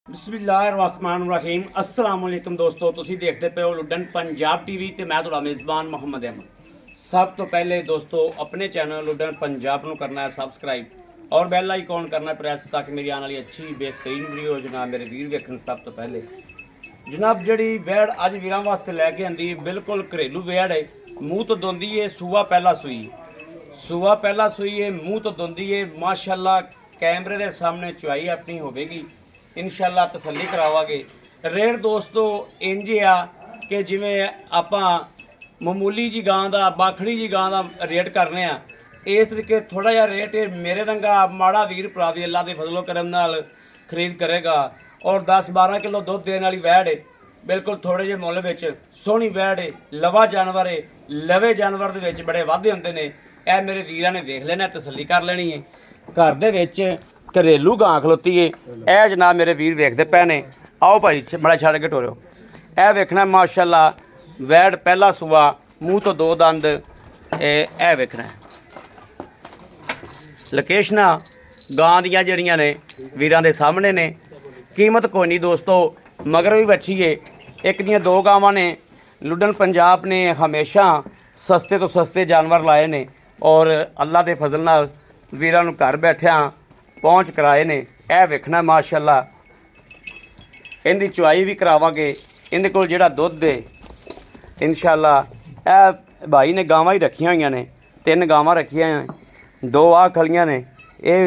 बिस्मिल्लाहिर्रहमानिर्रहीम अस्सलाम वालेकुम दोस्तों ਤੁਸੀਂ ਦੇਖਦੇ ਪਏ ਹੋ ਲੁੱਡਨ ਪੰਜਾਬ ਟੀਵੀ ਤੇ ਮੈਂ ਤੁਹਾਡਾ ਮੇਜ਼ਬਾਨ ਮੁਹੰਮਦ ਅਹਿਮਦ। ਸਭ ਤੋਂ ਪਹਿਲੇ ਦੋਸਤੋ ਆਪਣੇ ਚੈਨਲ ਲੁੱਡਨ ਪੰਜਾਬ ਨੂੰ ਕਰਨਾ ਹੈ ਸਬਸਕ੍ਰਾਈਬ और बैल आइकॉन करना प्रेस ताकि मेरी आने वाली अच्छी बेहतरीन वीडियो जनाब मेरे वीर वेखन। सब तो पहले जनाब जी वैड़ अज वीर वास्ते लैके आंदी बिल्कुल घरेलू वैड़ है। मूँह तो दोंदी है, सूआ पहला सूई है, मूँह तो दोंदी है माशाअल्लाह। कैमरे के सामने चुआई अपनी होगी इंशाअल्लाह तसल्ली करावांगे। रेट दोस्तों इंज आ कि जिमें आपां मामूली जी गां दा बाखड़ी जी गां दा रेट करने आ इस तरीके थोड़ा जिहा रेट मेरे रंगा माड़ा वीर भरा भी अल्लाह के फजलो करम नाल खरीद करेगा और 10-12 किलो दुध देने वाली वैड़ है। बिल्कुल थोड़े जे मुੱਲ ਵਿੱਚ सोहनी वैड़ है, लवा जानवर है। लवे जानवर ਦੇ ਵਿੱਚ बड़े वाधे ਹੁੰਦੇ ਨੇ। ਇਹ ਮੇਰੇ ਵੀਰਾਂ ਨੇ ਵੇਖ ਲੈਣਾ तसल्ली कर लेनी है। घर ਦੇ ਵਿੱਚ घरेलू गां खलोती है। ਇਹ जनाब मेरे वीर ਵੇਖਦੇ ਪਏ ਨੇ। आओ भाई बड़ा छड़ के टोरियो। ਇਹ ਵੇਖਣਾ माशाअल्लाह वैड़ पहला सूआ मूँह तो दो दंद। ਇਹ ਵੇਖਣਾ लोकेशना गां दियां जड़ियां ने वीरां दे सामने ने। कीमत कोई नहीं दोस्तों, मगर भी बच्ची है। एक दियां दो गावां ने। लुडन पंजाब ने हमेशा सस्ते तो सस्ते जानवर लाए ने और अल्लाह के फजल नाल वीरां नूं घर बैठिया पहुँच कराए ने। यह वेखना माशाअल्लाह इहदी चुआई भी करावांगे। इहदे कोल जिहड़ा दुध है इंशाअल्लाह यह भाई ने गावां ही रखियां होईयां ने। 3 गावां रखियां हैं, 2 आ खलियां ने ये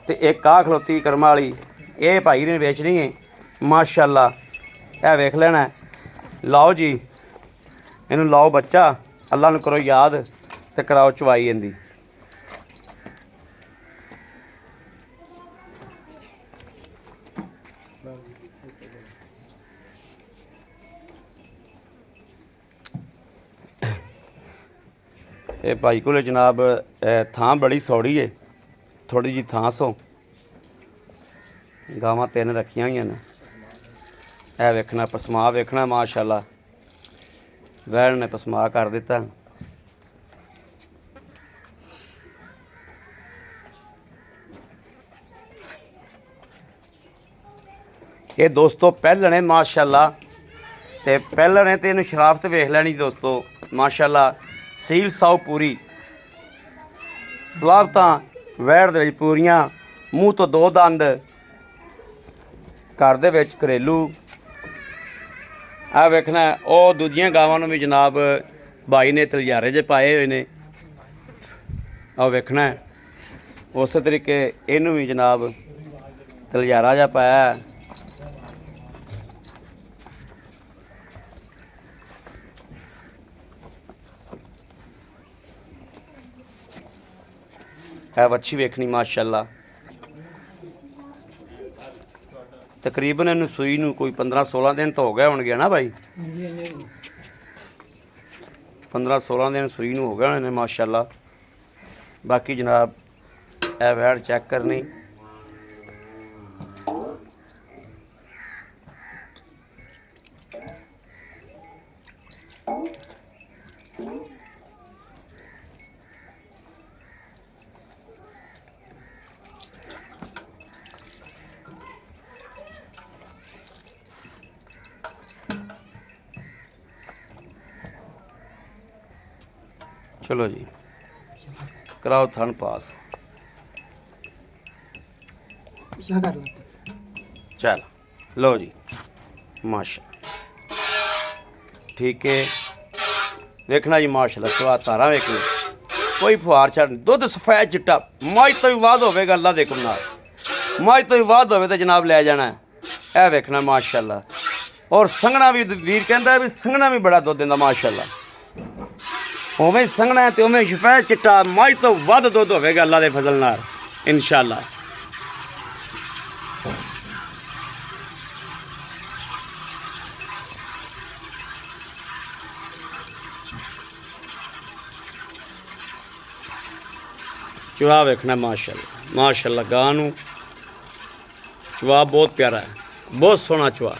ते एक आ खलोती करम वाली। ये भाई ने बेचनी है माशाअल्लाह। यह वेख लेना। लाओ जी इनू लाओ बच्चा, अल्लाह नू करो याद ते कराओ चुवाई इनदी। ये भाई को जनाब थां बड़ी सौड़ी है, थोड़ी जी थां सो गावां 3 रखियां हुई ने। यह वेखना पसमा वेखना माशाअल्लाह वैड़ ने पसमा कर दिता। ये दोस्तों पहलने माशाअल्लाह ते पहलने तो इन्हूं शराफत वेख लैनी दोस्तों माशाअल्लाह। सील साउ पूरी सलाहता वैड़ दे विच पूरियां, मूँह तो 2 दंद, घर दे विच घरेलू। आ वेखना ओ दूजियां गावां नूं भी जनाब भाई ने तलियारे जे पाए हुए ने। आ वेखना उस तरीके इनू भी जनाब तलियारा जा पाया। है अच्छी वेखनी माशाअल्लाह। तकरीबन इन्हूं सूई नूं कोई 15-16 दिन तो हो गए होणगे ना भाई। 15-16 दिन सूई नूं हो गए होणे ने माशाअल्लाह। बाकी जनाब ए वैड़ चेक करनी। चलो जी कराओ थन पास। चल लो जी माशा ठीक है। देखना जी माशाल्लाह स्वाद तारा वेख लो, कोई फुहार छड़ दुध सफेद चिट्टा मझ तो भी वाद होगा। अल्लाह दे हुक्म नाल मझ तो भी वाद होवे तो जनाब लै जाना। यह वेखना माशाल्लाह। और संघना भी वीर कहता भी संघना भी बड़ा दुध दिंदा माशाल्लाह। उवें संघना है तो उवें सफेद चिट्टा मझ तो वध दुध होगा अल्लाह के फजल नाल इंशाअल्लाह। चुआ वेखना माशाअल्लाह माशाअल्लाह। गां नूं चुआ बहुत प्यारा है, बहुत सोहना चुआ।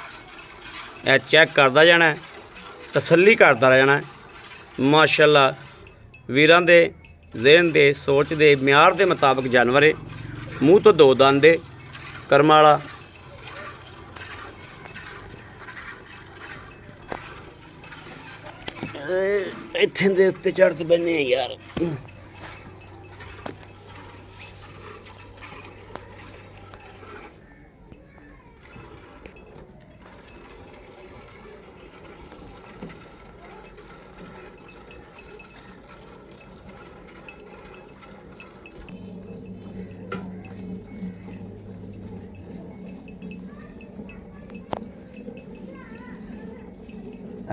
यह चेक करता जाना, तसल्ली करता रहना माशाअल्लाह। वीरां दे ज़हन दे सोच दे म्यार दे मुताबिक जानवर है। मूँह तो 2 दंद है करम वाला। ਇੱਥੇ ਦੇ ਉੱਤੇ ਚੜ੍ਹ ਬੰਨੇ ਯਾਰ।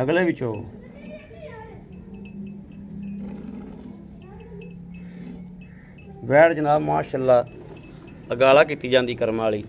ਅਗਲੇ ਵਿੱਚੋਂ ਵੈੜ ਜਨਾਬ ਮਾਸ਼ਾਅੱਲਾ ਅਗਾਲਾ ਕੀਤੀ ਜਾਂਦੀ ਕਰਮ ਵਾਲੀ।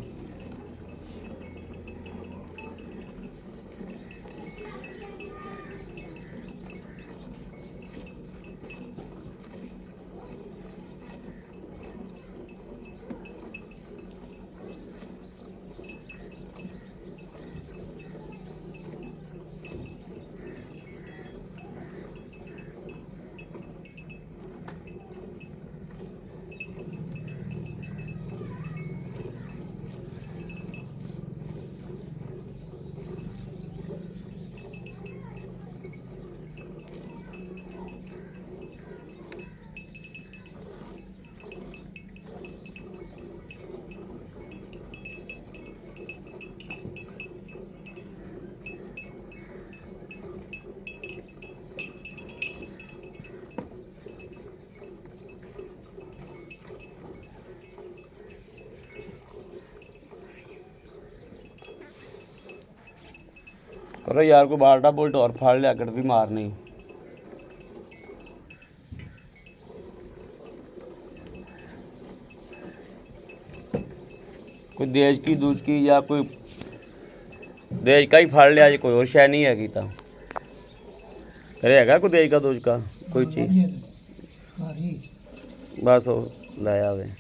करो यार को बाल्टा बुल्ट और फाड़ लिया कर भी मारनी। कोई देज की दूज की या कोई देज का ही फाड़ लिया जी, कोई और शय नहीं हैगी। तो करे हैगा कोई देज का दूज का कोई चीज बस वो लाया वे।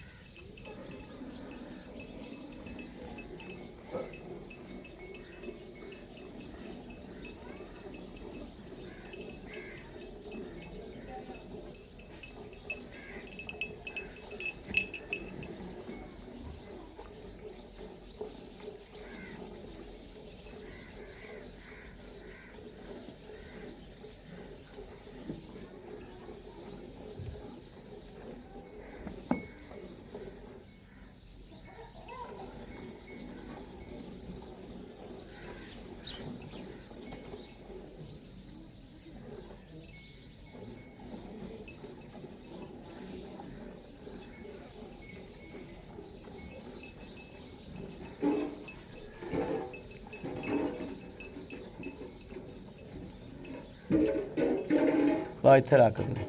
ਇੱਥੇ ਰੱਖ ਦੇ।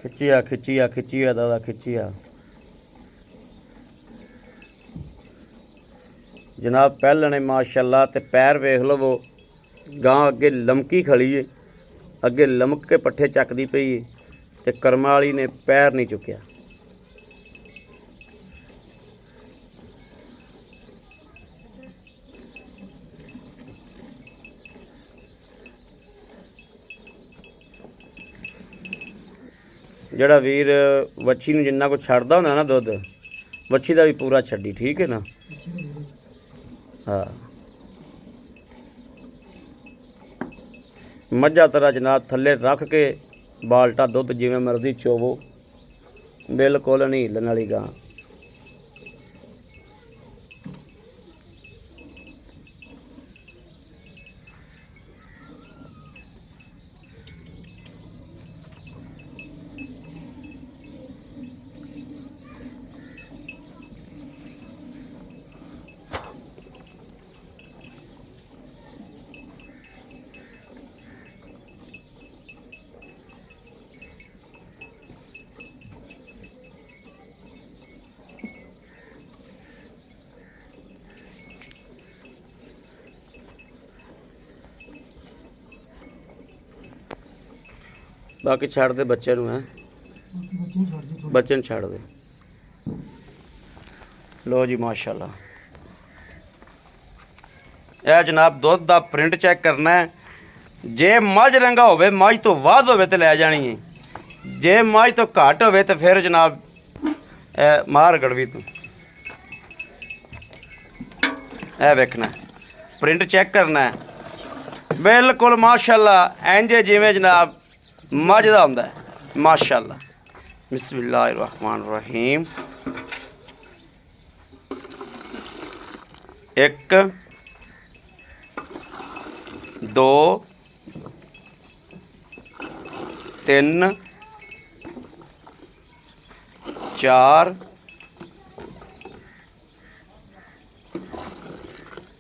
ਖਿੱਚਿਆ ਖਿੱਚਿਆ ਖਿੱਚਿਆ ਦਾਦਾ ਖਿੱਚਿਆ ਜਨਾਬ। ਪਹਿਲਣੇ ਮਾਸ਼ਾਅੱਲਾ ਤੇ ਪੈਰ ਵੇਖ ਲਵੋ, ਗਾਂ ਅੱਗੇ ਲਮਕੀ ਖੜੀ ਏ, ਅੱਗੇ ਲਮਕ ਕੇ ਪੱਠੇ ਚੱਕਦੀ ਪਈ ਏ ਤੇ ਕਰਮਾਂ ਵਾਲੀ ਨੇ ਪੈਰ ਨਹੀਂ ਚੁੱਕਿਆ। ਜਿਹੜਾ ਵੀਰ ਵੱਛੀ ਨੂੰ ਜਿੰਨਾ ਕੁ ਛੱਡਦਾ ਹੁੰਦਾ ਨਾ ਦੁੱਧ, ਵੱਛੀ ਦਾ ਵੀ ਪੂਰਾ ਛੱਡੀ, ਠੀਕ ਹੈ ਨਾ। ਹਾਂ ਮੱਝਾਂ ਤਰ੍ਹਾਂ ਜਨਾਬ ਥੱਲੇ ਰੱਖ ਕੇ ਬਾਲਟਾ ਦੁੱਧ ਜਿਵੇਂ ਮਰਜ਼ੀ ਚੋਵੋ, ਬਿਲਕੁਲ ਨਹੀਂ ਹਿੱਲਣ ਵਾਲੀ ਗਾਂ। बाकी छड़ दे बच्चे नूं है, बच्चे नूं छड़ दे। लो जी माशाल्लाह, यह जनाब दुध दा प्रिंट चेक करना है। जे मझ रंगा होवे, मझ तो वध होवे ते लै जानी है, जे मझ तो घट होवे ते फिर जनाब मार गड़वी तो। ਇਹ ਵੇਖਣਾ ਪ੍ਰਿੰਟ ਚੈੱਕ ਕਰਨਾ ਹੈ ਬਿਲकुल माशाअल्लाह इंज जिवें जनाब मझ दा हुंदा है माशाअल्लाह। बिस्मिल्लाहिर्रहमानिर्रहीम। एक दो तीन चार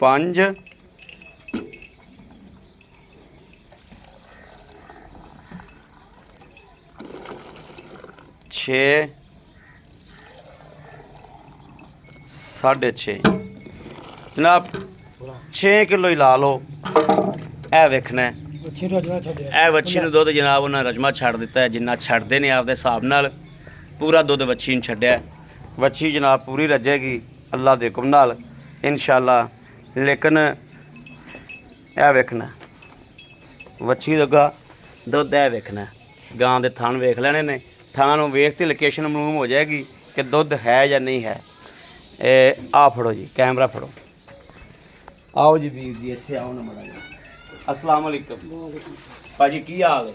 पांच छे 6.5 जनाब 6 किलो ही ला लो। ए वेखना ए वच्छी नूं दुध जनाब उन्हें रजमा छड़ दिता है जिन्ना छड़ते ने आपदे हिसाब नाल पूरा दुध वच्छी नूं छड्डिया। वच्छी जनाब पूरी रजेगी अल्लाह दे हुक्म नाल इंशाअल्लाह। लेकिन ए वेखना वच्छी लगा दुध ए वेखना गां दे थण वेख लेने ने थाना वेख के लोकेशन मालूम हो जाएगी कि दुध है या नहीं है। आ फड़ो जी कैमरा फड़ो आओ जी वीर जी इत्थे आओ ना मड़ा जी। अस्सलाम वालेकुम भाजी की हाल है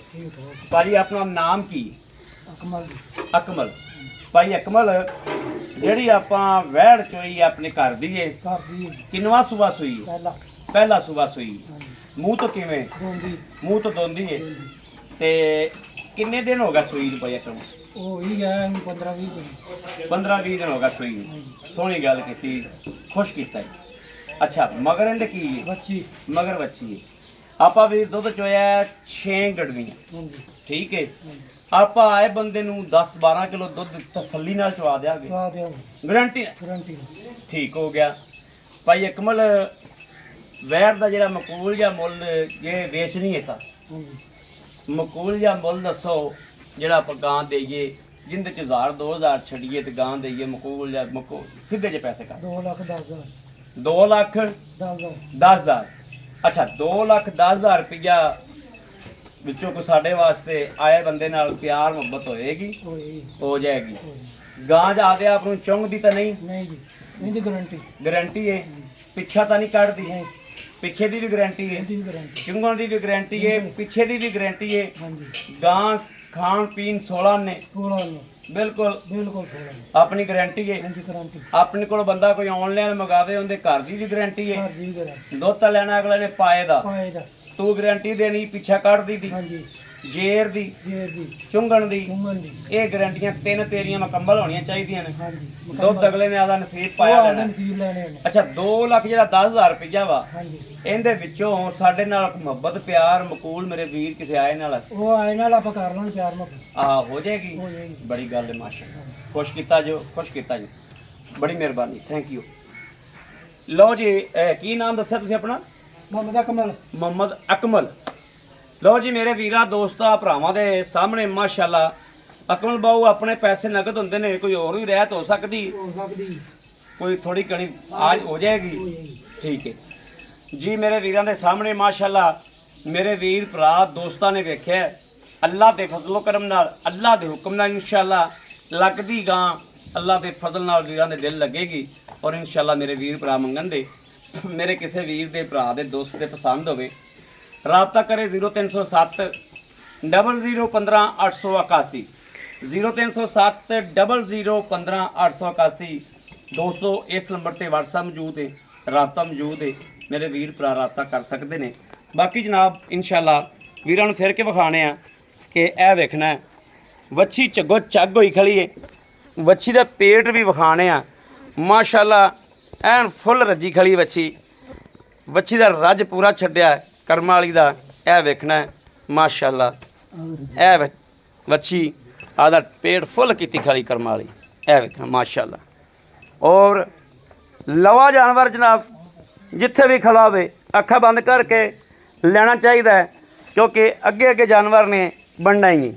भाजी अपना नाम की? अकमल। अकमल भाई अकमल ਜਿਹੜੀ ਆਪਾਂ ਵਹਿੜ ਚੋਈ ਆਪਣੇ ਘਰ ਦੀ ਏ ਕਿੰਨਵਾ ਸੂਬਾ ਸੂਈ? ਪਹਿਲਾ ਸੂਬਾ ਸੂਈ। ਮੂੰਹ ਤੋਂ ਕਿਵੇਂ? ਮੂੰਹ ਤੋਂ ਦੋਂਦੀ ਏ। ਤੇ किन्ने दिन होगा सुई भाई अकरम? ही है 15-20 दिन होगा सुई। सोहनी गल की खुश किया। अच्छा मगर इंदे की बच्ची? मगर बच्ची है। आपा भी दुध चोया 6 गड़वियां ठीक है। आपा आए बंदे नूं 10-12 किलो दुध तसल्ली नाल चवा देंगे गारंटी ठीक हो गया। भाई अकमल वैर का जिहड़ा मकबूल या मुल ये बेचनी है मकबूल या मुल दसो जिहड़ा आपां गां देईए जिंदे च 1000-2000 छड़िए तो गां देईए मकबूल या सीधे जे पैसे कर 2,10,000। अच्छा 2,10,000 रुपया विचों कोई साढ़े वास्ते आए बंदे नाल प्यार मुहब्बत होएगी हो जाएगी। गां जादे आप चुंगदी तो नहीं गारंटी है पिछा तो नहीं कटदी पिछे की भी गारंटी है चुंगण की भी गारंटी है पिछे की भी गारंटी है। गां खान पीन 16 ने बिल्कुल अपनी गारंटी है। अपने को बंदा कोई ऑनलाइन मंगावे उनके घर की भी गारंटी है। दुध तो लेना अगले ने पाए दा तू गारंटी देनी पिछा कट दी जेर दी चुंगण दी ये गारंटियां 3 तेरियां मुकम्मल होनी चाहिए ने। दुध अगले ने आदा नसीब पाया लेना। अच्छा 2 लाख जिहड़ा 10,000 रुपया वा इहदे विचों साडे नाल मुहब्बत प्यार मकबूल मेरे वीर किसे आए नाल आपां कर लांगे प्यार मुहब्बत हो जाएगी। बड़ी गल है माशाअल्लाह खुश कीता जो बड़ी मेहरबानी थैंक यू। लो जी की नाम दस्सिया तुसीं अपना? मोहम्मद अकमल। लो जी मेरे वीरा दोस्ता भरावां दे सामने माशाअल्लाह अकमल बाऊ अपने पैसे नगद होंदे ने कोई और भी रहत हो सकदी कोई थोड़ी कणी आज हो जाएगी ठीक है जी। मेरे वीरां दे सामने माशाअल्लाह मेरे वीर भरा दोस्तां ने वेख्या अल्लाह दे फजलो करम नाल अल्लाह दे हुक्म नाल इंशाअल्लाह लगदी गां अल्लाह दे फजल नाल वीरां दे दिल लगेगी और इंशाअल्लाह मेरे वीर भरा मंगन दे मेरे किसी वीर दे भरा दे दोस्त दे पसंद होवे राबता करें 0307 00 15 881 0307 00 15 881। दोस्तों इस नंबर पर व्हाट्सएप मौजूद है राबता मौजूद है मेरे वीर भरा राबता कर सकते हैं। बाकी जनाब इंशाअल्लाह वीरां नूं फिर के विखाने कि यह वेखना वच्छी झग्गो झग होई खड़ी है। वच्छी का पेट भी विखाने माशाअल्लाह एन फुल रजी खड़ी वच्छी का रज पूरा छड्डिया करम वाली का यह वेखना माशाअल्लाह। यह वच्छी आदा पेट फुल की खड़ी करम वाली यह वेखना माशाअल्लाह। और लवा जानवर जनाब जिथे भी खला हो अखा बंद करके लेना चाहिए क्योंकि अगे अगे जानवर ने बनना ही।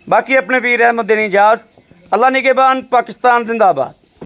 बाकी अपने वीर अहमद देनी इजाज़त। अल्लाह निगहबान पाकिस्तान जिंदाबाद।